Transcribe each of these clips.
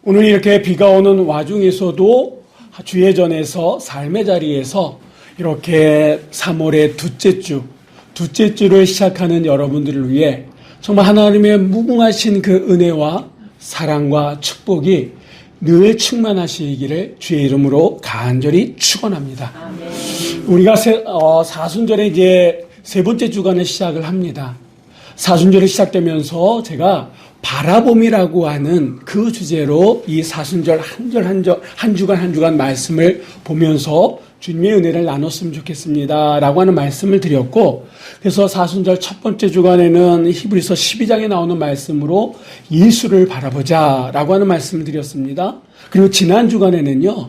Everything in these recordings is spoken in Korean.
오늘 이렇게 비가 오는 와중에서도 주의 전에서 삶의 자리에서 이렇게 3월의 둘째 주를 시작하는 여러분들을 위해 정말 하나님의 무궁하신 그 은혜와 사랑과 축복이 늘 충만하시기를 주의 이름으로 간절히 축원합니다. 우리가 사순절에 이제 세 번째 주간을 시작을 합니다. 사순절이 시작되면서 제가 바라봄이라고 하는 그 주제로 이 사순절 한 주간 말씀을 보면서 주님의 은혜를 나눴으면 좋겠습니다 라고 하는 말씀을 드렸고, 그래서 사순절 첫 번째 주간에는 히브리서 12장에 나오는 말씀으로 예수를 바라보자 라고 하는 말씀을 드렸습니다. 그리고 지난 주간에는요,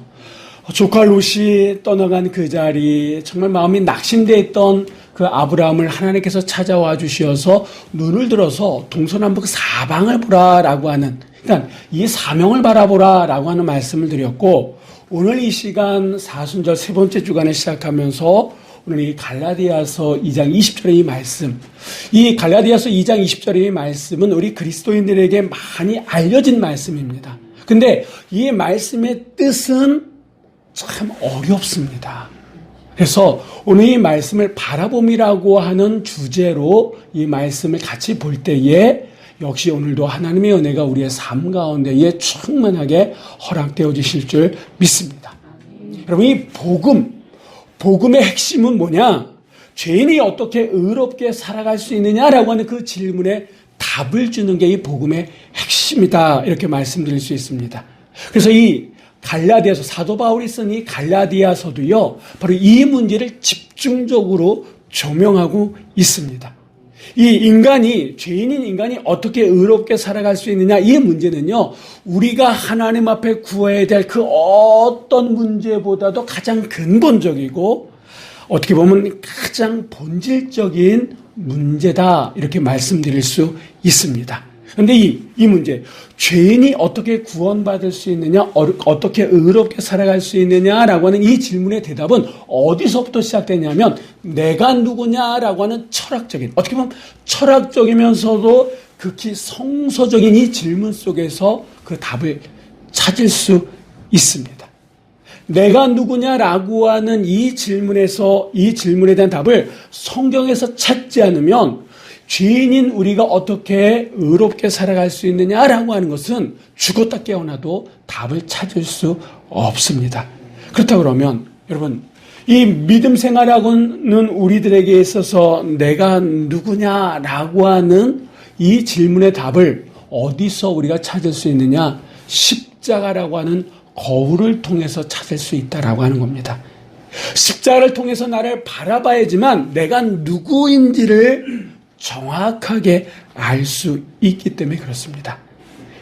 조카 롯이 떠나간 그 자리, 정말 마음이 낙심되어 있던 그 아브라함을 하나님께서 찾아와 주셔서 눈을 들어서 동서남북 사방을 보라라고 하는, 그러니까 이 사명을 바라보라라고 하는 말씀을 드렸고, 오늘 이 시간 사순절 세 번째 주간을 시작하면서 오늘 이 갈라디아서 2장 20절의 이 말씀, 이 갈라디아서 2장 20절의 이 말씀은 우리 그리스도인들에게 많이 알려진 말씀입니다. 근데 이 말씀의 뜻은 참 어렵습니다. 그래서 오늘 이 말씀을 바라봄이라고 하는 주제로 이 말씀을 같이 볼 때에 역시 오늘도 하나님의 은혜가 우리의 삶 가운데에 충만하게 허락되어 주실 줄 믿습니다. 여러분, 이 복음의 핵심은 뭐냐? 죄인이 어떻게 의롭게 살아갈 수 있느냐라고 하는 그 질문에 답을 주는 게 이 복음의 핵심이다, 이렇게 말씀드릴 수 있습니다. 그래서 이 갈라디아서, 사도 바울이 쓴 이 갈라디아서도요, 바로 이 문제를 집중적으로 조명하고 있습니다. 이 죄인인 인간이 어떻게 의롭게 살아갈 수 있느냐, 이 문제는요, 우리가 하나님 앞에 구해야 될 그 어떤 문제보다도 가장 근본적이고, 어떻게 보면 가장 본질적인 문제다, 이렇게 말씀드릴 수 있습니다. 그런데 이 문제, 죄인이 어떻게 구원받을 수 있느냐, 어떻게 의롭게 살아갈 수 있느냐라고 하는 이 질문의 대답은 어디서부터 시작되냐면, 내가 누구냐라고 하는 철학적인, 어떻게 보면 철학적이면서도 극히 성서적인 이 질문 속에서 그 답을 찾을 수 있습니다. 내가 누구냐라고 하는 이 질문에 대한 답을 성경에서 찾지 않으면 죄인인 우리가 어떻게 의롭게 살아갈 수 있느냐라고 하는 것은 죽었다 깨어나도 답을 찾을 수 없습니다. 그렇다 그러면 여러분, 이 믿음 생활하고는 우리들에게 있어서 내가 누구냐라고 하는 이 질문의 답을 어디서 우리가 찾을 수 있느냐? 십자가라고 하는 거울을 통해서 찾을 수 있다라고 하는 겁니다. 십자가를 통해서 나를 바라봐야지만 내가 누구인지를 정확하게 알 수 있기 때문에 그렇습니다.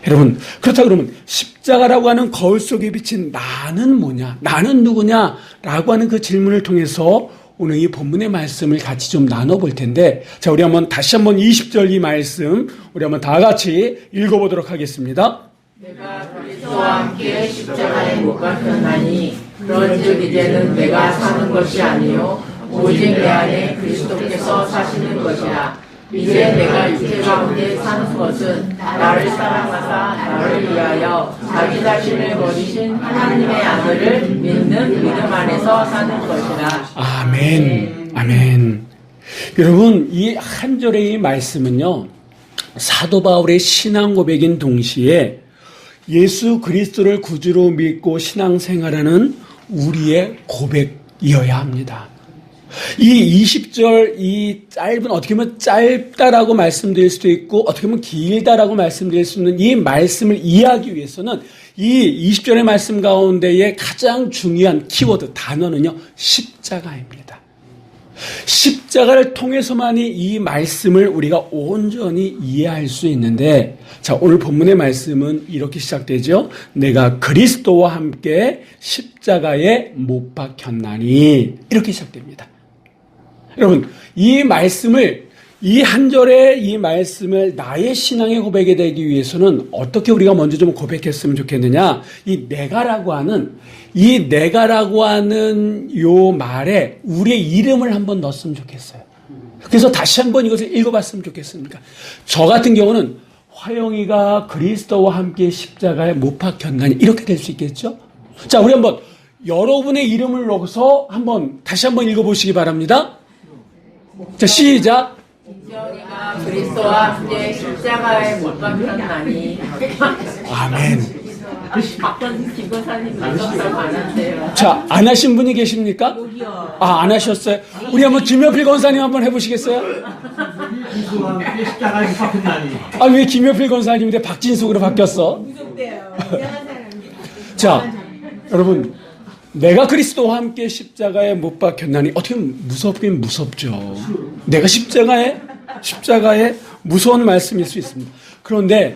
여러분, 그렇다 그러면 십자가라고 하는 거울 속에 비친 나는 뭐냐, 나는 누구냐 라고 하는 그 질문을 통해서 오늘 이 본문의 말씀을 같이 좀 나눠볼 텐데, 자, 우리 다시 한번 20절 이 말씀 우리 한번 다 같이 읽어보도록 하겠습니다. 내가 그리스도와 함께 십자가에 못 박혔나니 그런즉 이제는 내가 사는 것이 아니요 오직 내 안에 그리스도께서 사시는 것이라. 이제 내가 육체 가운데 사는 것은 나를 사랑하사 나를 위하여 자기 자신을 버리신 하나님의 아들을 믿는 믿음 안에서 사는 것이라. 아멘. 아멘. 여러분, 이 한 절의 이 말씀은요, 사도 바울의 신앙 고백인 동시에 예수 그리스도를 구주로 믿고 신앙생활하는 우리의 고백이어야 합니다. 이 20절, 이 짧은, 어떻게 보면 짧다라고 말씀드릴 수도 있고, 어떻게 보면 길다라고 말씀드릴 수 있는 이 말씀을 이해하기 위해서는 이 20절의 말씀 가운데의 가장 중요한 키워드, 단어는요, 십자가입니다. 십자가를 통해서만이 이 말씀을 우리가 온전히 이해할 수 있는데, 자, 오늘 본문의 말씀은 이렇게 시작되죠. 내가 그리스도와 함께 십자가에 못 박혔나니, 이렇게 시작됩니다. 여러분, 이 한 절의 이 말씀을 나의 신앙의 고백이 되기 위해서는 어떻게 우리가 먼저 좀 고백했으면 좋겠느냐? 이 내가라고 하는 요 말에 우리의 이름을 한번 넣었으면 좋겠어요. 그래서 다시 한번 이것을 읽어봤으면 좋겠습니까? 저 같은 경우는 화영이가 그리스도와 함께 십자가에 못 박혔나니 이렇게 될 수 있겠죠? 자, 우리 한번 여러분의 이름을 넣어서 다시 한번 읽어보시기 바랍니다. 자, 시작. 김지영이가 그리스도와 함께 십자가에 못 박혔나니. 아멘. 박전 김권사님 있었다고 안 한대요. 자, 안 하신 분이 계십니까? 아, 안 하셨어요? 우리 한번 김효필 권사님 한번 해보시겠어요? 그리스도와 함께 십자가에 못 박혔나니. 아, 왜 김효필 권사님인데 박진숙으로 바뀌었어? 자, 여러분, 내가 그리스도와 함께 십자가에 못 박혔나니 어떻게 무섭긴 무섭죠. 내가 십자가에 무서운 말씀일 수 있습니다. 그런데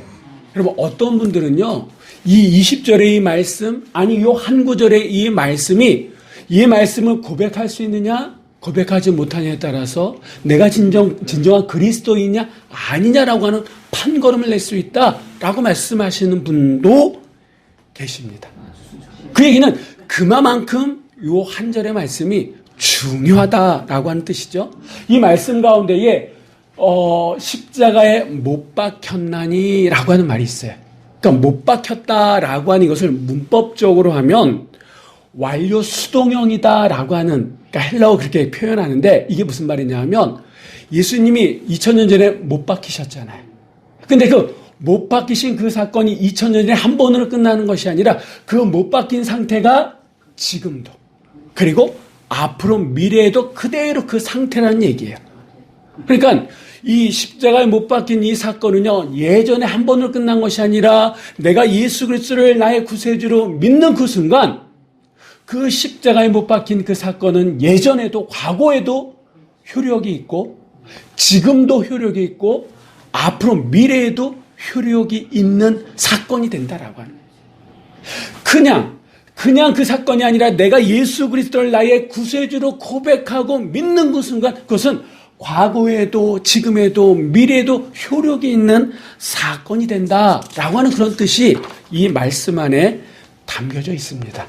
여러분, 어떤 분들은요, 이 20절의 이 말씀, 아니 요 한 구절의 이 말씀을 고백할 수 있느냐, 고백하지 못하냐에 따라서 내가 진정한 그리스도이냐 아니냐라고 하는 판걸음을 낼 수 있다라고 말씀하시는 분도 계십니다. 그 얘기는 그만큼 요 한 절의 말씀이 중요하다라고 하는 뜻이죠. 이 말씀 가운데에 십자가에 못 박혔나니라고 하는 말이 있어요. 그러니까 못 박혔다라고 하는 것을 문법적으로 하면 완료 수동형이다라고 하는, 그러니까 헬라어 그렇게 표현하는데, 이게 무슨 말이냐 하면 예수님이 2000년 전에 못 박히셨잖아요. 근데 그 못 박히신 그 사건이 2000년 전에 한 번으로 끝나는 것이 아니라 그 못 박힌 상태가 지금도, 그리고 앞으로 미래에도 그대로 그 상태라는 얘기예요. 그러니까 이 십자가에 못 박힌 이 사건은요, 예전에 한 번으로 끝난 것이 아니라 내가 예수 그리스도를 나의 구세주로 믿는 그 순간, 그 십자가에 못 박힌 그 사건은 예전에도 과거에도 효력이 있고, 지금도 효력이 있고, 앞으로 미래에도 효력이 있는 사건이 된다라고 하는 거예요. 그냥 그 사건이 아니라 내가 예수 그리스도를 나의 구세주로 고백하고 믿는 그 순간, 그것은 과거에도 지금에도 미래에도 효력이 있는 사건이 된다라고 하는 그런 뜻이 이 말씀 안에 담겨져 있습니다.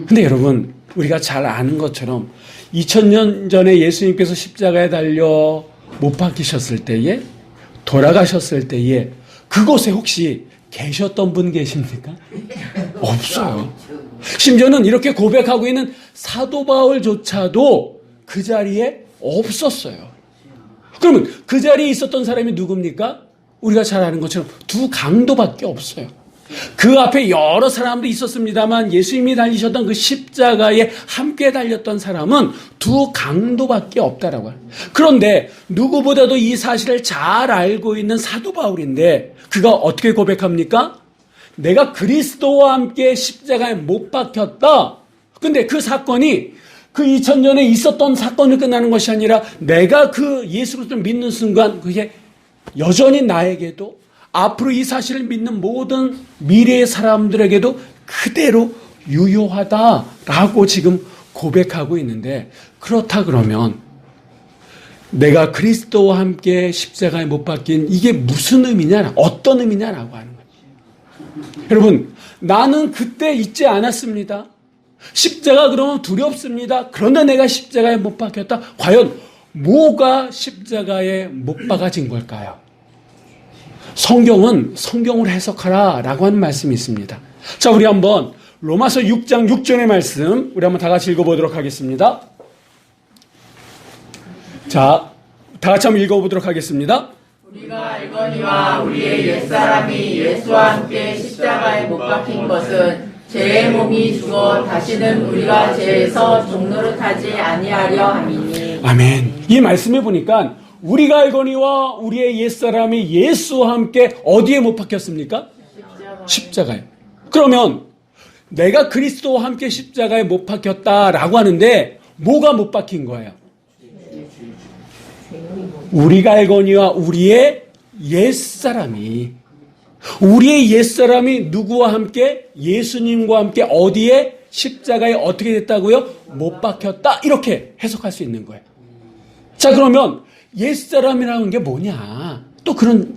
근데 여러분, 우리가 잘 아는 것처럼 2000년 전에 예수님께서 십자가에 달려 못 박히셨을 때에, 돌아가셨을 때에 그곳에 혹시 계셨던 분 계십니까? 없어요. 심지어는 이렇게 고백하고 있는 사도 바울조차도 그 자리에 없었어요. 그러면 그 자리에 있었던 사람이 누굽니까? 우리가 잘 아는 것처럼 두 강도밖에 없어요. 그 앞에 여러 사람들이 있었습니다만 예수님이 달리셨던 그 십자가에 함께 달렸던 사람은 두 강도밖에 없다라고 해요. 그런데 누구보다도 이 사실을 잘 알고 있는 사도 바울인데 그가 어떻게 고백합니까? 내가 그리스도와 함께 십자가에 못 박혔다. 근데 그 사건이 그 2000년에 있었던 사건을 끝나는 것이 아니라 내가 그 예수 그리스도를 믿는 순간 그게 여전히 나에게도 앞으로 이 사실을 믿는 모든 미래의 사람들에게도 그대로 유효하다라고 지금 고백하고 있는데, 그렇다 그러면 내가 그리스도와 함께 십자가에 못 박힌 이게 무슨 의미냐, 어떤 의미냐라고 하는 거예요. 여러분, 나는 그때 잊지 않았습니다. 십자가 그러면 두렵습니다. 그런데 내가 십자가에 못 박혔다. 과연 뭐가 십자가에 못 박아진 걸까요? 성경은 성경으로 해석하라 라고 하는 말씀이 있습니다. 자, 우리 한번 로마서 6장 6절의 말씀 우리 한번 다 같이 읽어보도록 하겠습니다. 자, 다 같이 한번 읽어보도록 하겠습니다. 우리가 알거니와 우리의 옛사람이 예수와 함께 십자가에 못 박힌 것은 죄의 몸이 죽어 다시는 우리가 죄에서 종노릇하지 아니하려 함이니. 아멘. 이 말씀에 보니까 우리가 알거니와 우리의 옛사람이 예수와 함께 어디에 못 박혔습니까? 십자가에. 그러면 내가 그리스도와 함께 십자가에 못 박혔다라고 하는데 뭐가 못 박힌 거예요? 우리가 알거니와 우리의 옛사람이 누구와 함께? 예수님과 함께 어디에? 십자가에 어떻게 됐다고요? 못 박혔다. 이렇게 해석할 수 있는 거예요. 자, 그러면 옛사람이라는 게 뭐냐? 또 그런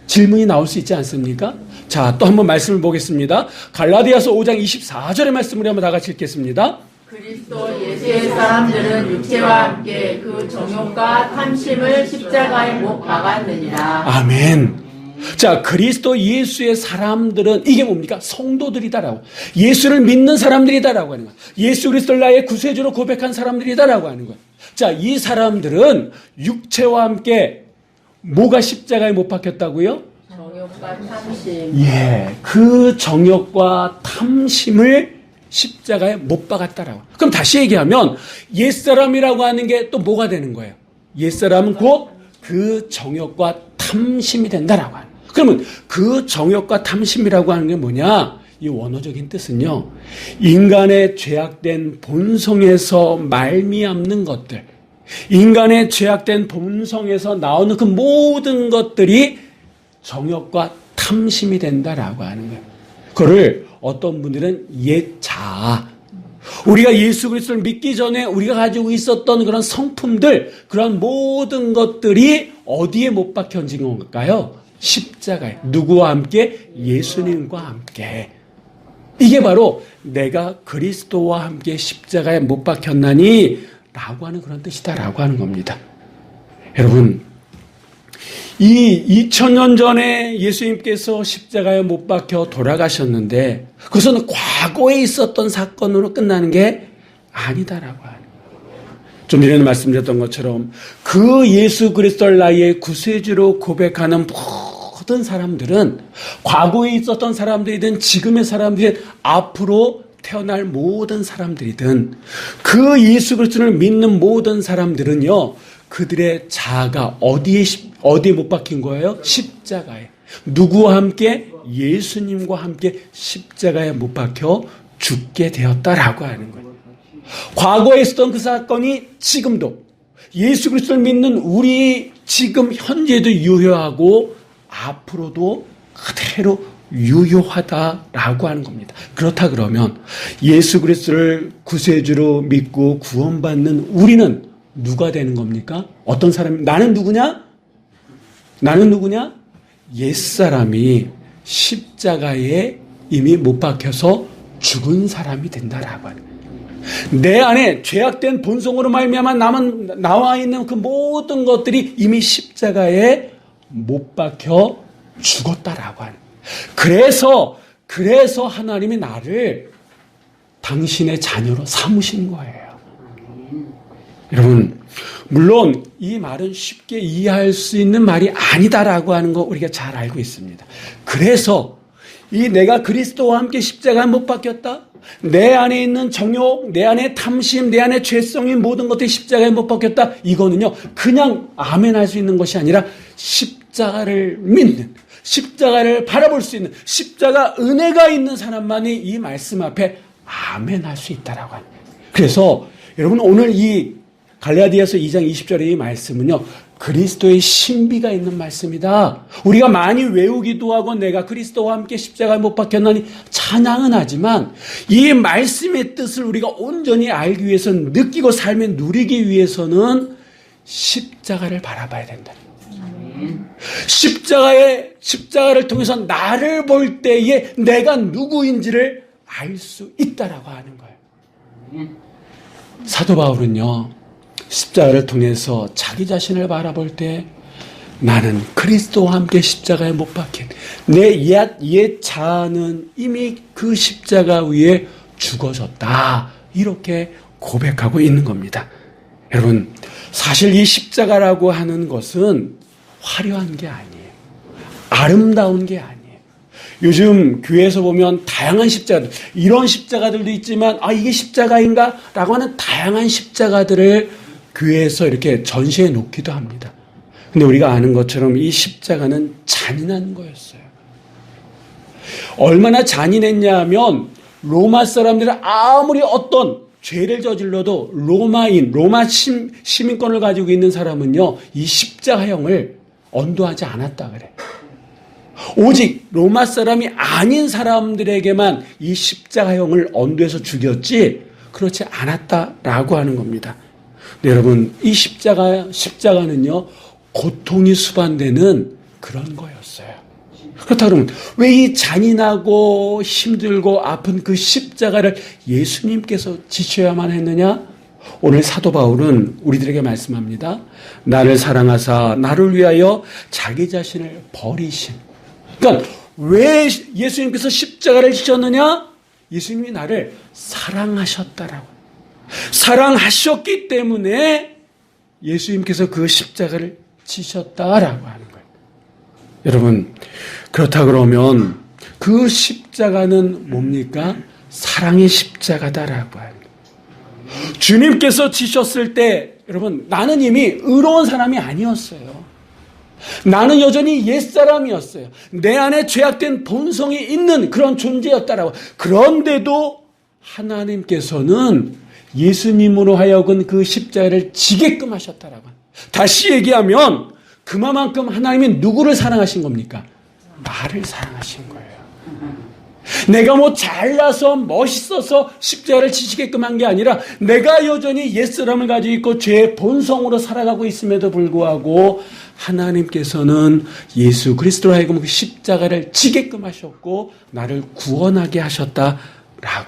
질문이 나올 수 있지 않습니까? 자, 또 한번 말씀을 보겠습니다. 갈라디아서 5장 24절의 말씀을 한번 다 같이 읽겠습니다. 그리스도 예수의 사람들은 육체와 함께 그 정욕과 탐심을 십자가에 못 박았느니라. 아멘. 자, 그리스도 예수의 사람들은 이게 뭡니까? 성도들이다라고. 예수를 믿는 사람들이다라고 하는 거예요. 예수 그리스도를 나의 구세주로 고백한 사람들이다라고 하는 거예요. 자, 이 사람들은 육체와 함께 뭐가 십자가에 못 박혔다고요? 정욕과 탐심. 예, 그 정욕과 탐심을 십자가에 못 박았다라고. 그럼 다시 얘기하면 옛사람이라고 하는 게 또 뭐가 되는 거예요? 옛사람은 곧 그 정욕과 탐심이 된다라고 하는. 그러면 그 정욕과 탐심이라고 하는 게 뭐냐? 이 원어적인 뜻은요, 인간의 죄악된 본성에서 말미암는 것들, 인간의 죄악된 본성에서 나오는 그 모든 것들이 정욕과 탐심이 된다라고 하는 거예요. 그거를 어떤 분들은 옛자아, 우리가 예수 그리스도를 믿기 전에 우리가 가지고 있었던 그런 성품들, 그런 모든 것들이 어디에 못 박혀진 건가요? 십자가에. 누구와 함께? 예수님과 함께. 이게 바로 내가 그리스도와 함께 십자가에 못 박혔나니 라고 하는 그런 뜻이다라고 하는 겁니다. 여러분, 이 2000년 전에 예수님께서 십자가에 못 박혀 돌아가셨는데 그것은 과거에 있었던 사건으로 끝나는 게 아니다라고 하는 거예요. 좀 전에 말씀드렸던 것처럼 그 예수 그리스도를 나의 구세주로 고백하는 모든 사람들은 과거에 있었던 사람들이든 지금의 사람들이든 앞으로 태어날 모든 사람들이든 그 예수 그리스도를 믿는 모든 사람들은요, 그들의 자아가 어디에 못 박힌 거예요? 십자가에. 누구와 함께? 예수님과 함께 십자가에 못 박혀 죽게 되었다라고 하는 거예요. 과거에 있었던 그 사건이 지금도 예수 그리스도를 믿는 우리 지금 현재도 유효하고 앞으로도 그대로 유효하다라고 하는 겁니다. 그렇다 그러면 예수 그리스도를 구세주로 믿고 구원받는 우리는 누가 되는 겁니까? 어떤 사람이? 나는 누구냐? 나는 누구냐? 옛사람이 십자가에 이미 못 박혀서 죽은 사람이 된다라고 하는 거예요. 내 안에 죄악된 본성으로 말미암아 나와 있는 그 모든 것들이 이미 십자가에 못 박혀 죽었다라고 하는 거예요. 그래서 하나님이 나를 당신의 자녀로 삼으신 거예요. 여러분, 물론 이 말은 쉽게 이해할 수 있는 말이 아니다라고 하는 거 우리가 잘 알고 있습니다. 그래서 이 내가 그리스도와 함께 십자가에 못 박혔다, 내 안에 있는 정욕, 내 안에 탐심, 내 안에 죄성인 모든 것들이 십자가에 못 박혔다, 이거는요 그냥 아멘할 수 있는 것이 아니라 십자가를 믿는, 십자가를 바라볼 수 있는, 십자가 은혜가 있는 사람만이 이 말씀 앞에 아멘할 수 있다라고 합니다. 그래서 여러분, 오늘 이 갈라디아서 2장 20절의 이 말씀은요, 그리스도의 신비가 있는 말씀이다. 우리가 많이 외우기도 하고 내가 그리스도와 함께 십자가에 못 박혔나니 찬양은 하지만 이 말씀의 뜻을 우리가 온전히 알기 위해서는, 느끼고 삶에 누리기 위해서는 십자가를 바라봐야 된다. 십자가를 통해서 나를 볼 때에 내가 누구인지를 알 수 있다라고 하는 거예요. 사도 바울은요, 십자가를 통해서 자기 자신을 바라볼 때 나는 그리스도와 함께 십자가에 못 박힌 내 옛 자아는 이미 그 십자가 위에 죽어졌다, 이렇게 고백하고 있는 겁니다. 여러분, 사실 이 십자가라고 하는 것은 화려한 게 아니에요. 아름다운 게 아니에요. 요즘 교회에서 보면 다양한 십자가들, 이런 십자가들도 있지만 이게 십자가인가? 라고 하는 다양한 십자가들을 교회에서 이렇게 전시해 놓기도 합니다. 근데 우리가 아는 것처럼 이 십자가는 잔인한 거였어요. 얼마나 잔인했냐 하면 로마 사람들은 아무리 어떤 죄를 저질러도 로마 시민권을 가지고 있는 사람은요, 이 십자가형을 언도하지 않았다 그래. 오직 로마 사람이 아닌 사람들에게만 이 십자가형을 언도해서 죽였지 그렇지 않았다라고 하는 겁니다. 네, 여러분, 이 십자가는요, 고통이 수반되는 그런 거였어요. 그렇다 그러면 왜 이 잔인하고 힘들고 아픈 그 십자가를 예수님께서 지셔야만 했느냐? 오늘 사도 바울은 우리들에게 말씀합니다. 나를 사랑하사 나를 위하여 자기 자신을 버리신, 그러니까 왜 예수님께서 십자가를 지셨느냐? 예수님이 나를 사랑하셨다라고. 사랑하셨기 때문에 예수님께서 그 십자가를 지셨다라고 하는 거예요. 여러분, 그렇다 그러면 그 십자가는 뭡니까? 사랑의 십자가다라고 합니다. 주님께서 지셨을 때 여러분, 나는 이미 의로운 사람이 아니었어요. 나는 여전히 옛사람이었어요. 내 안에 죄악된 본성이 있는 그런 존재였다라고. 그런데도 하나님께서는 예수님으로 하여금 그 십자가를 지게끔 하셨다라고. 다시 얘기하면 그만큼 하나님이 누구를 사랑하신 겁니까? 나를 사랑하신 거예요. 내가 뭐 잘나서 멋있어서 십자가를 지시게끔 한 게 아니라 내가 여전히 옛사람을 가지고 있고 죄의 본성으로 살아가고 있음에도 불구하고 하나님께서는 예수 그리스도로 하여금 그 십자가를 지게끔 하셨고 나를 구원하게 하셨다라고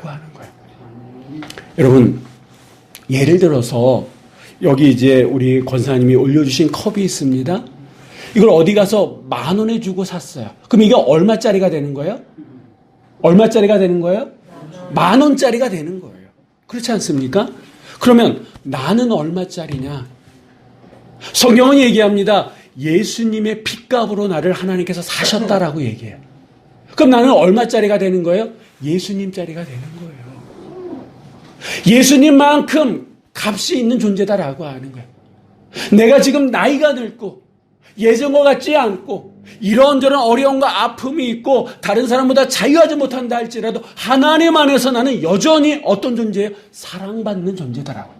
하는 거예요. 여러분, 예를 들어서 여기 이제 우리 권사님이 올려주신 컵이 있습니다. 이걸 어디 가서 10,000원에 주고 샀어요. 그럼 이게 얼마짜리가 되는 거예요? 얼마짜리가 되는 거예요? 10,000원짜리가 되는 거예요. 그렇지 않습니까? 그러면 나는 얼마짜리냐? 성경은 얘기합니다. 예수님의 핏값으로 나를 하나님께서 사셨다라고 얘기해요. 그럼 나는 얼마짜리가 되는 거예요? 예수님짜리가 되는 거예요. 예수님만큼 값이 있는 존재다라고 하는 거예요. 내가 지금 나이가 늙고 예전과 같지 않고 이런저런 어려움과 아픔이 있고 다른 사람보다 자유하지 못한다 할지라도 하나님 안에서 나는 여전히 어떤 존재예요? 사랑받는 존재다라고.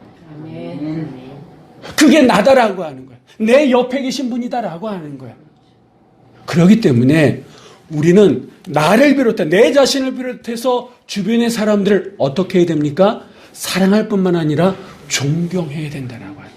그게 나다라고 하는 거예요. 내 옆에 계신 분이다라고 하는 거예요. 그렇기 때문에 우리는 나를 비롯해 내 자신을 비롯해서 주변의 사람들을 어떻게 해야 됩니까? 사랑할 뿐만 아니라 존경해야 된다라고 해요.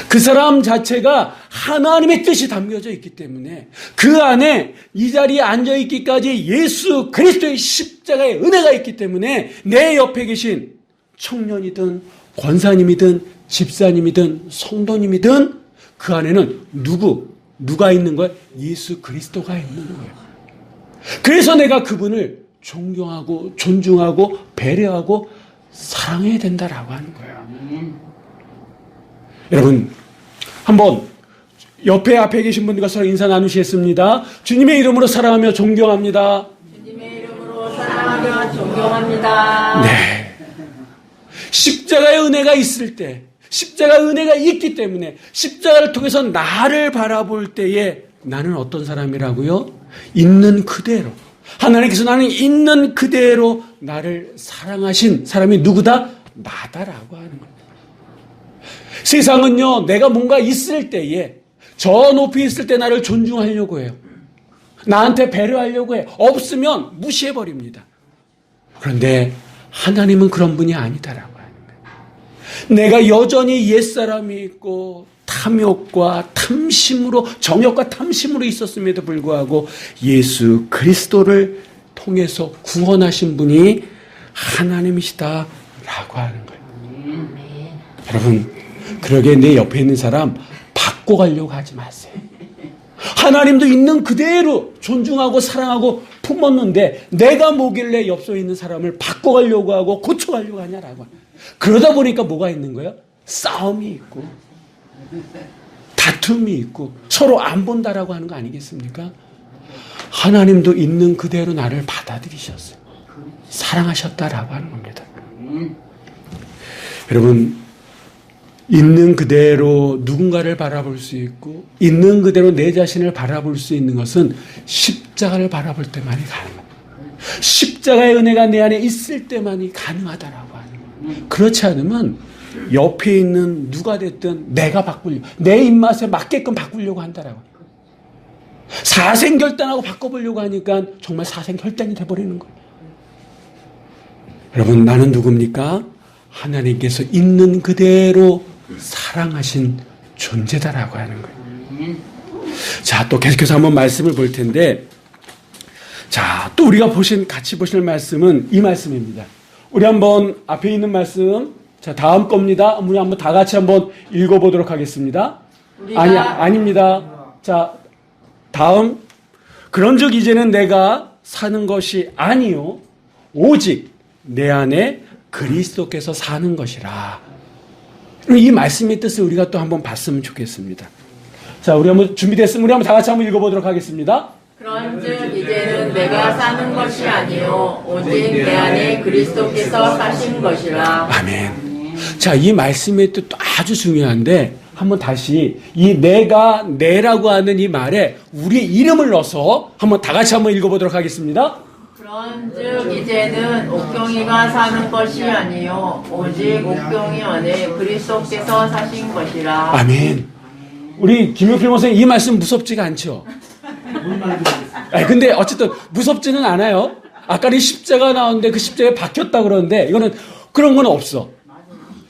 그 사람 자체가 하나님의 뜻이 담겨져 있기 때문에 그 안에 이 자리에 앉아있기까지 예수 그리스도의 십자가의 은혜가 있기 때문에 내 옆에 계신 청년이든 권사님이든 집사님이든 성도님이든 그 안에는 누가 있는 거예요? 예수 그리스도가 있는 거예요. 그래서 내가 그분을 존경하고 존중하고 배려하고 사랑해야 된다라고 하는 거예요. 여러분, 한번 옆에 앞에 계신 분들과 서로 인사 나누시겠습니다. 주님의 이름으로 사랑하며 존경합니다. 주님의 이름으로 사랑하며 존경합니다. 네. 십자가의 은혜가 있을 때, 십자가의 은혜가 있기 때문에 십자가를 통해서 나를 바라볼 때에 나는 어떤 사람이라고요? 있는 그대로. 하나님께서 나는 있는 그대로 나를 사랑하신 사람이 누구다? 나다라고 하는 겁니다. 세상은요, 내가 뭔가 있을 때에 저 높이 있을 때 나를 존중하려고 해요. 나한테 배려하려고 해요. 없으면 무시해버립니다. 그런데 하나님은 그런 분이 아니다라고 하는 거예요. 내가 여전히 옛사람이 있고 탐욕과 탐심으로, 정욕과 탐심으로 있었음에도 불구하고 예수 그리스도를 통해서 구원하신 분이 하나님이시다라고 하는 거예요. 여러분, 그러게 내 옆에 있는 사람 바꿔가려고 하지 마세요. 하나님도 있는 그대로 존중하고 사랑하고 품었는데 내가 뭐길래 옆에 있는 사람을 바꿔가려고 하고 고쳐가려고 하냐라고. 그러다 보니까 뭐가 있는 거예요? 싸움이 있고 다툼이 있고 서로 안 본다라고 하는 거 아니겠습니까? 하나님도 있는 그대로 나를 받아들이셨어요. 사랑하셨다라고 하는 겁니다. 여러분, 있는 그대로 누군가를 바라볼 수 있고 있는 그대로 내 자신을 바라볼 수 있는 것은 십자가를 바라볼 때만이 가능합니다. 십자가의 은혜가 내 안에 있을 때만이 가능하다라고 하는 거예요. 그렇지 않으면 옆에 있는 누가 됐든 내가 바꾸려고, 내 입맛에 맞게끔 바꾸려고 한다라고. 사생결단하고 바꿔보려고 하니까 정말 사생결단이 돼버리는 거예요. 여러분, 나는 누굽니까? 하나님께서 있는 그대로 사랑하신 존재다라고 하는 거예요. 자, 또 계속해서 한번 말씀을 볼 텐데, 자, 또 우리가 같이 보실 말씀은 이 말씀입니다. 우리 한번 앞에 있는 말씀, 자, 다음 겁니다. 우리 한번 다 같이 한번 읽어보도록 하겠습니다. 아닙니다. 자, 다음. 그런즉 이제는 내가 사는 것이 아니요 오직 내 안에 그리스도께서 사는 것이라. 이 말씀의 뜻을 우리가 또 한번 봤으면 좋겠습니다. 자, 우리 한번 준비됐으면 우리 한번 다 같이 한번 읽어보도록 하겠습니다. 그런즉 이제는 내가 사는 것이 아니요 오직 내 안에 그리스도께서 사신 것이라. 아멘. 자, 이 말씀의 뜻도 아주 중요한데 한번 다시 이 내라고 하는 이 말에 우리의 이름을 넣어서 한번 다 같이 한번 읽어보도록 하겠습니다. 그런즉 이제는 옥경이가 사는 것이 아니요 오직 옥경이 안에 그리스도께서 사신 것이라. 아멘. 우리 김용필 목사님 이 말씀 무섭지가 않죠? 뭔 말인지 모르겠어요. 아니, 근데 어쨌든 무섭지는 않아요. 아까는 십자가 나오는데 그 십자가에 박혔다 그러는데 이거는 그런 건 없어.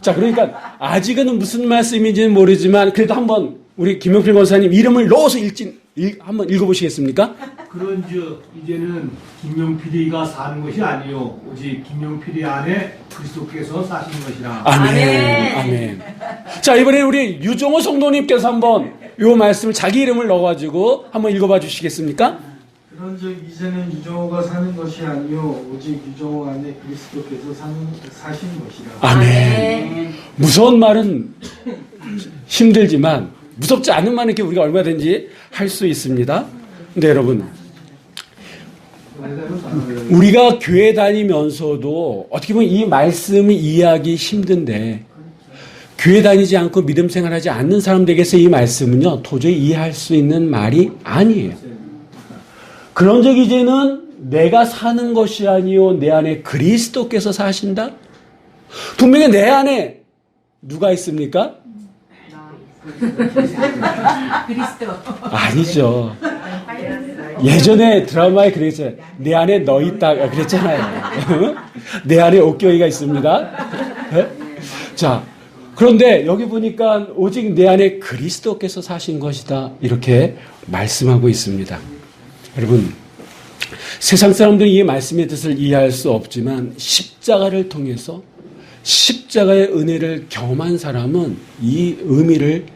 자, 그러니까 아직은 무슨 말씀인지는 모르지만 그래도 한번 우리 김용필 목사님 이름을 넣어서 한번 읽어보시겠습니까? 그런즉 이제는 김용필이가 사는 것이 아니요 오직 김용필이 안에 그리스도께서 사신 것이라. 아멘. 아멘. 자, 이번에는 우리 유종호 성도님께서 한번 이 말씀을 자기 이름을 넣어가지고 한번 읽어봐 주시겠습니까? 그런즉 이제는 유정호가 사는 것이 아니요 오직 유정호 안에 그리스도께서 사신 것이라. 아멘. 무서운 말은 힘들지만 무섭지 않은 말은 이렇게 우리가 얼마든지 할 수 있습니다. 근데 여러분, 우리가 교회 다니면서도 어떻게 보면 이 말씀을 이해하기 힘든데 교회 다니지 않고 믿음 생활하지 않는 사람들에게서 이 말씀은요 도저히 이해할 수 있는 말이 아니에요. 그런즉 이제는 내가 사는 것이 아니요 내 안에 그리스도께서 사신다. 분명히 내 안에 누가 있습니까? 그리스도. 아니죠. 예전에 드라마에 그랬잖아요. 내 안에 너 있다 그랬잖아요. 내 안에 옥경이가 있습니다. 자, 그런데 여기 보니까 오직 내 안에 그리스도께서 사신 것이다 이렇게 말씀하고 있습니다. 여러분, 세상 사람들이 이 말씀의 뜻을 이해할 수 없지만 십자가를 통해서 십자가의 은혜를 경험한 사람은 이 의미를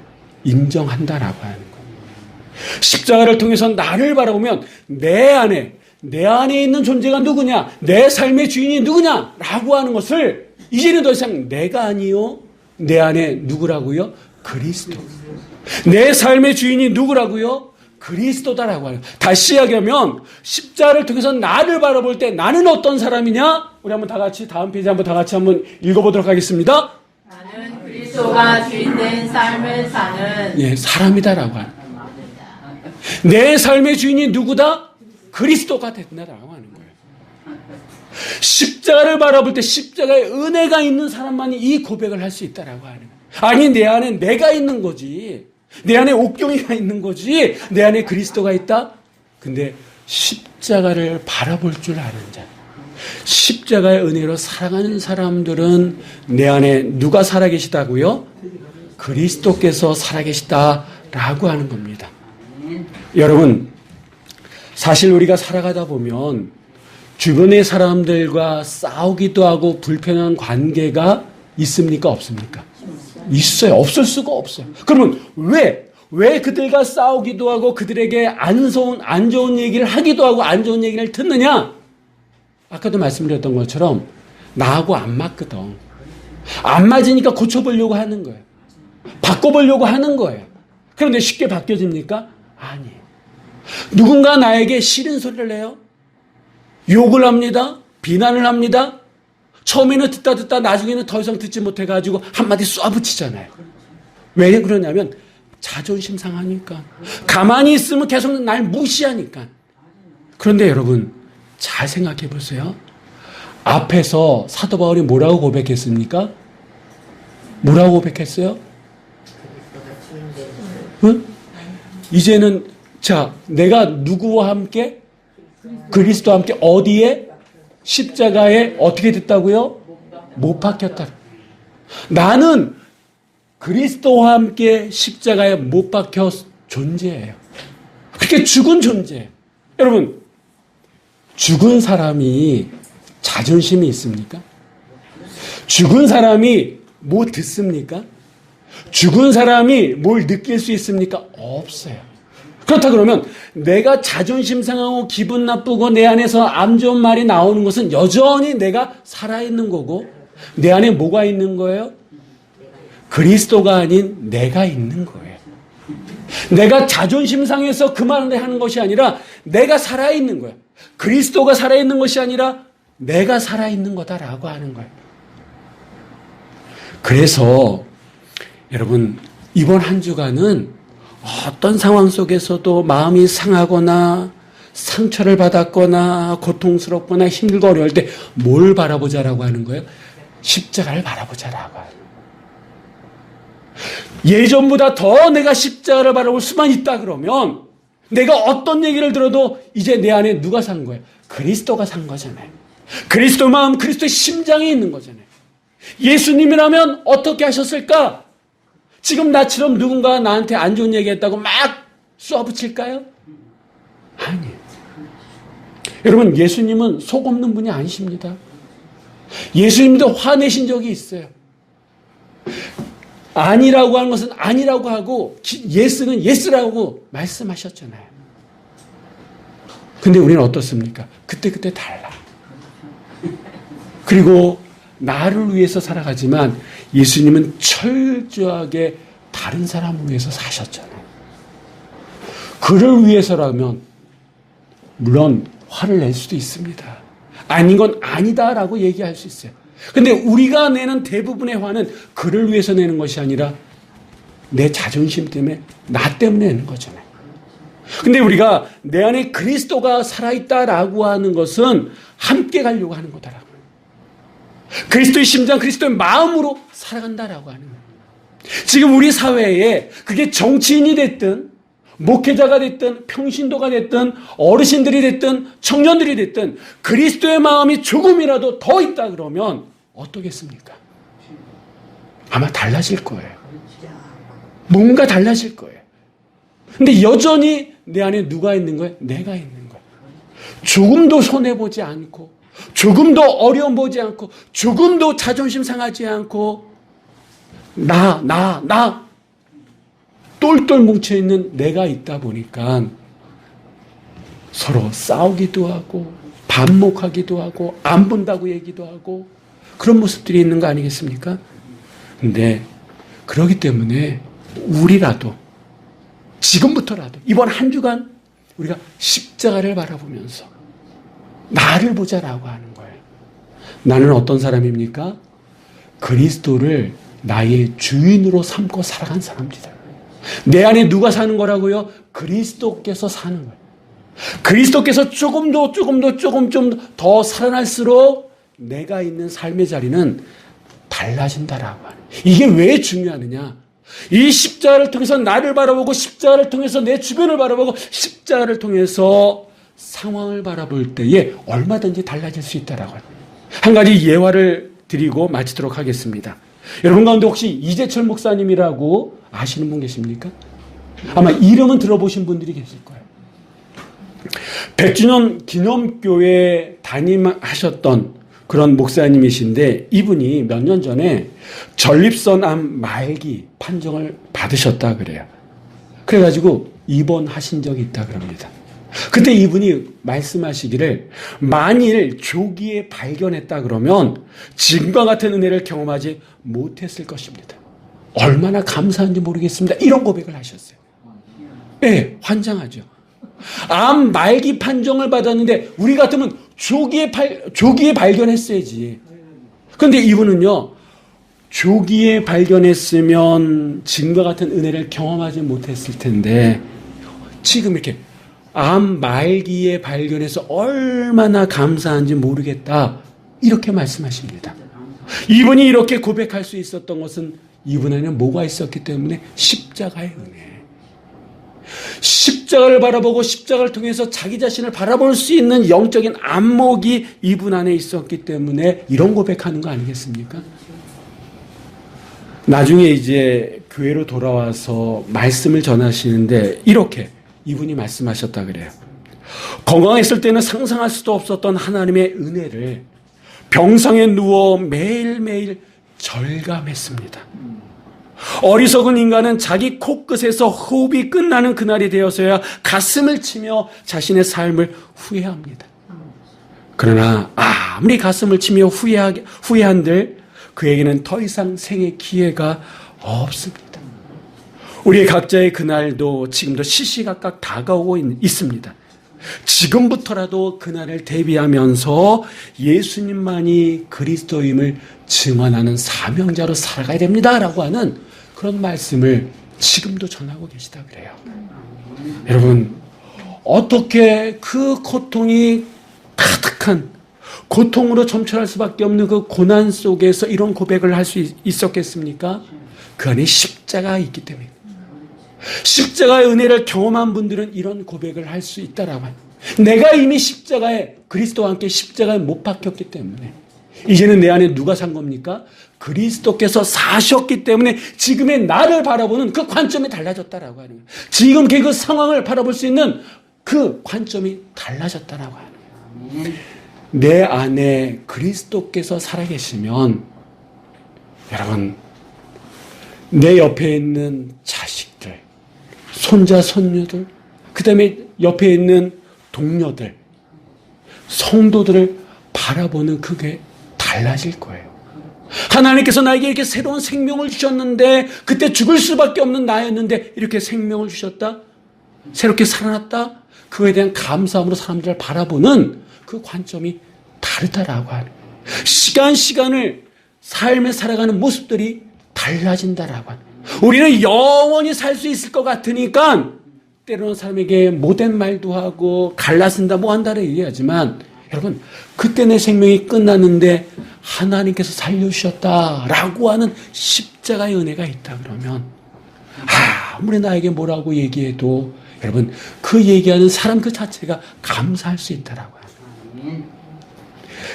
인정한다라고 하는 거예요. 십자가를 통해서 나를 바라보면 내 안에 있는 존재가 누구냐, 내 삶의 주인이 누구냐라고 하는 것을 이제는 더 이상 내가 아니요 내 안에 누구라고요? 그리스도. 내 삶의 주인이 누구라고요? 그리스도다라고 하는 거예요. 다시 이야기하면 십자가를 통해서 나를 바라볼 때 나는 어떤 사람이냐? 우리 한번 다 같이 다음 페이지 한번 다 같이 한번 읽어보도록 하겠습니다. 나는 그리스도가 주인된 삶을 사는 예, 사람이다라고 하는 거예요. 내 삶의 주인이 누구다? 그리스도가 된다라고 하는 거예요. 십자가를 바라볼 때 십자가의 은혜가 있는 사람만이 이 고백을 할 수 있다라고 하는 거예요. 아니, 내 안에 내가 있는 거지. 내 안에 옥경이가 있는 거지. 내 안에 그리스도가 있다? 근데 십자가를 바라볼 줄 아는 자, 십자가의 은혜로 살아가는 사람들은 내 안에 누가 살아계시다고요? 그리스도께서 살아계시다라고 하는 겁니다. 여러분, 사실 우리가 살아가다 보면 주변의 사람들과 싸우기도 하고 불편한 관계가 있습니까? 없습니까? 있어요. 없을 수가 없어요. 그러면 왜 그들과 싸우기도 하고 그들에게 안 좋은 얘기를 하기도 하고 안 좋은 얘기를 듣느냐? 아까도 말씀드렸던 것처럼 나하고 안 맞거든. 안 맞으니까 고쳐보려고 하는 거예요. 바꿔보려고 하는 거예요. 그런데 쉽게 바뀌어집니까? 아니에요. 누군가 나에게 싫은 소리를 해요. 욕을 합니다. 비난을 합니다. 처음에는 듣다 나중에는 더 이상 듣지 못해가지고 한마디 쏴붙이잖아요. 왜 그러냐면 자존심 상하니까. 가만히 있으면 계속 날 무시하니까. 그런데 여러분, 잘 생각해 보세요. 앞에서 사도 바울이 뭐라고 고백했습니까? 뭐라고 고백했어요? 응? 이제는 자, 내가 누구와 함께? 그리스도와 함께 어디에? 십자가에 어떻게 됐다고요? 못 박혔다. 나는 그리스도와 함께 십자가에 못 박혀 존재해요. 그렇게 죽은 존재예요. 여러분, 죽은 사람이 자존심이 있습니까? 죽은 사람이 뭐 듣습니까? 죽은 사람이 뭘 느낄 수 있습니까? 없어요. 그렇다 그러면 내가 자존심 상하고 기분 나쁘고 내 안에서 안 좋은 말이 나오는 것은 여전히 내가 살아있는 거고 내 안에 뭐가 있는 거예요? 그리스도가 아닌 내가 있는 거예요. 내가 자존심 상해서 그 말을 하는 것이 아니라 내가 살아있는 거예요. 그리스도가 살아있는 것이 아니라 내가 살아있는 거다라고 하는 거예요. 그래서 여러분 이번 한 주간은 어떤 상황 속에서도 마음이 상하거나 상처를 받았거나 고통스럽거나 힘들고 어려울 때 뭘 바라보자라고 하는 거예요? 십자가를 바라보자라고 하는 거예요. 예전보다 더 내가 십자가를 바라볼 수만 있다 그러면 내가 어떤 얘기를 들어도 이제 내 안에 누가 산 거예요? 그리스도가 산 거잖아요. 그리스도의 마음, 그리스도의 심장에 있는 거잖아요. 예수님이라면 어떻게 하셨을까? 지금 나처럼 누군가 나한테 안 좋은 얘기했다고 막 쏘아붙일까요? 아니에요. 여러분 예수님은 속 없는 분이 아니십니다. 예수님도 화내신 적이 있어요. 아니라고 하는 것은 아니라고 하고 예스는 예스라고 말씀하셨잖아요. 근데 우리는 어떻습니까? 그때그때 달라. 그리고 나를 위해서 살아가지만 예수님은 철저하게 다른 사람을 위해서 사셨잖아요. 그를 위해서라면 물론 화를 낼 수도 있습니다. 아닌 건 아니다라고 얘기할 수 있어요. 근데 우리가 내는 대부분의 화는 그를 위해서 내는 것이 아니라 내 자존심 때문에 나 때문에 내는 거잖아요. 근데 우리가 내 안에 그리스도가 살아있다라고 하는 것은 함께 가려고 하는 거다라고. 그리스도의 심장, 그리스도의 마음으로 살아간다라고 하는 거예요. 지금 우리 사회에 그게 정치인이 됐든 목회자가 됐든 평신도가 됐든 어르신들이 됐든 청년들이 됐든 그리스도의 마음이 조금이라도 더 있다 그러면 어떠겠습니까? 아마 달라질 거예요. 뭔가 달라질 거예요. 근데 여전히 내 안에 누가 있는 거예요? 내가 있는 거예요. 조금도 손해보지 않고 조금도 어려움 보지 않고 조금도 자존심 상하지 않고 나 똘똘 뭉쳐있는 내가 있다 보니까 서로 싸우기도 하고 반목하기도 하고 안 본다고 얘기도 하고 그런 모습들이 있는 거 아니겠습니까? 근데 그러기 때문에 우리라도 지금부터라도 이번 한 주간 우리가 십자가를 바라보면서 나를 보자라고 하는 거예요. 나는 어떤 사람입니까? 그리스도를 나의 주인으로 삼고 살아간 사람입니다. 내 안에 누가 사는 거라고요? 그리스도께서 사는 거예요. 그리스도께서 조금 좀 더 살아날수록 내가 있는 삶의 자리는 달라진다라고 하는. 이게 왜 중요하느냐? 이 십자가를 통해서 나를 바라보고 십자가를 통해서 내 주변을 바라보고 십자가를 통해서 상황을 바라볼 때에 얼마든지 달라질 수 있다라고 하는. 한 가지 예화를 드리고 마치도록 하겠습니다. 여러분 가운데 혹시 이재철 목사님이라고 아시는 분 계십니까? 아마 이름은 들어보신 분들이 계실 거예요. 100주년 기념교회 담임하셨던 그런 목사님이신데 이분이 몇 년 전에 전립선암 말기 판정을 받으셨다 그래요. 그래가지고 입원하신 적이 있다 그럽니다. 그때 이분이 말씀하시기를 만일 조기에 발견했다 그러면 지금과 같은 은혜를 경험하지 못했을 것입니다. 얼마나 감사한지 모르겠습니다. 이런 고백을 하셨어요. 네, 환장하죠. 암 말기 판정을 받았는데 우리 같으면 조기에 발견했어야지. 그런데 이분은요. 조기에 발견했으면 지금과 같은 은혜를 경험하지 못했을 텐데 지금 이렇게 암 말기에 발견해서 얼마나 감사한지 모르겠다. 이렇게 말씀하십니다. 이분이 이렇게 고백할 수 있었던 것은 이분에는 뭐가 있었기 때문에 십자가의 은혜. 십자가를 바라보고 십자가를 통해서 자기 자신을 바라볼 수 있는 영적인 안목이 이분 안에 있었기 때문에 이런 고백하는 거 아니겠습니까? 나중에 이제 교회로 돌아와서 말씀을 전하시는데 이렇게 이분이 말씀하셨다 그래요. 건강했을 때는 상상할 수도 없었던 하나님의 은혜를 병상에 누워 매일매일 절감했습니다. 어리석은 인간은 자기 코끝에서 호흡이 끝나는 그날이 되어서야 가슴을 치며 자신의 삶을 후회합니다. 그러나 아무리 가슴을 치며 후회한들 그에게는 더 이상 생의 기회가 없습니다. 우리 각자의 그날도 지금도 시시각각 다가오고 있습니다. 지금부터라도 그날을 대비하면서 예수님만이 그리스도임을 증언하는 사명자로 살아가야 됩니다라고 하는 그런 말씀을 지금도 전하고 계시다 그래요. 여러분, 어떻게 그 고통이 가득한 고통으로 점철할 수밖에 없는 그 고난 속에서 이런 고백을 할 수 있었겠습니까? 그 안에 십자가가 있기 때문에. 십자가의 은혜를 경험한 분들은 이런 고백을 할 수 있다라고 합니다. 내가 이미 십자가에 그리스도와 함께 십자가에 못 박혔기 때문에 이제는 내 안에 누가 산 겁니까? 그리스도께서 사셨기 때문에 지금의 나를 바라보는 그 관점이 달라졌다라고 하는 거예요. 지금 그 상황을 바라볼 수 있는 그 관점이 달라졌다라고 하는 거예요. 내 안에 그리스도께서 살아계시면 여러분, 내 옆에 있는 자식들, 손자, 손녀들, 그 다음에 옆에 있는 동료들, 성도들을 바라보는 그게 달라질 거예요. 하나님께서 나에게 이렇게 새로운 생명을 주셨는데 그때 죽을 수밖에 없는 나였는데 이렇게 생명을 주셨다? 새롭게 살아났다? 그거에 대한 감사함으로 사람들을 바라보는 그 관점이 다르다라고 하는 거예요. 시간을 삶에 살아가는 모습들이 달라진다라고 하는 거예요. 우리는 영원히 살 수 있을 것 같으니까 때로는 사람에게 못된 말도 하고 갈라쓴다 뭐 한다를 얘기하지만 여러분, 그때 내 생명이 끝났는데 하나님께서 살려주셨다라고 하는 십자가의 은혜가 있다 그러면 아무리 나에게 뭐라고 얘기해도 여러분, 그 얘기하는 사람 그 자체가 감사할 수 있다라고 합니다.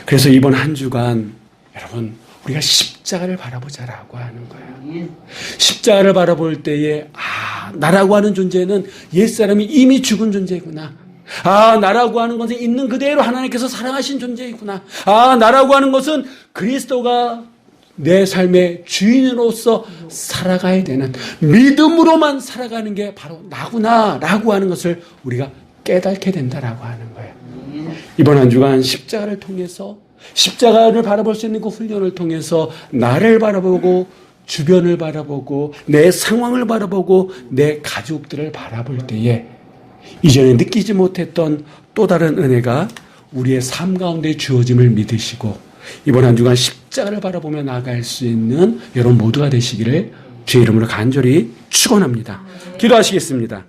그래서 이번 한 주간 여러분, 우리가 십자가를 바라보자라고 하는 거예요. 십자가를 바라볼 때에 나라고 하는 존재는 옛사람이 이미 죽은 존재구나. 나라고 하는 것은 있는 그대로 하나님께서 사랑하신 존재이구나. 나라고 하는 것은 그리스도가 내 삶의 주인으로서 살아가야 되는 믿음으로만 살아가는 게 바로 나구나라고 하는 것을 우리가 깨닫게 된다라고 하는 거예요. 이번 한 주간 십자가를 통해서 십자가를 바라볼 수 있는 그 훈련을 통해서 나를 바라보고 주변을 바라보고 내 상황을 바라보고 내 가족들을 바라볼 때에 이전에 느끼지 못했던 또 다른 은혜가 우리의 삶 가운데 주어짐을 믿으시고 이번 한 주간 십자가를 바라보며 나아갈 수 있는 여러분 모두가 되시기를 주의 이름으로 간절히 축원합니다. 기도하시겠습니다.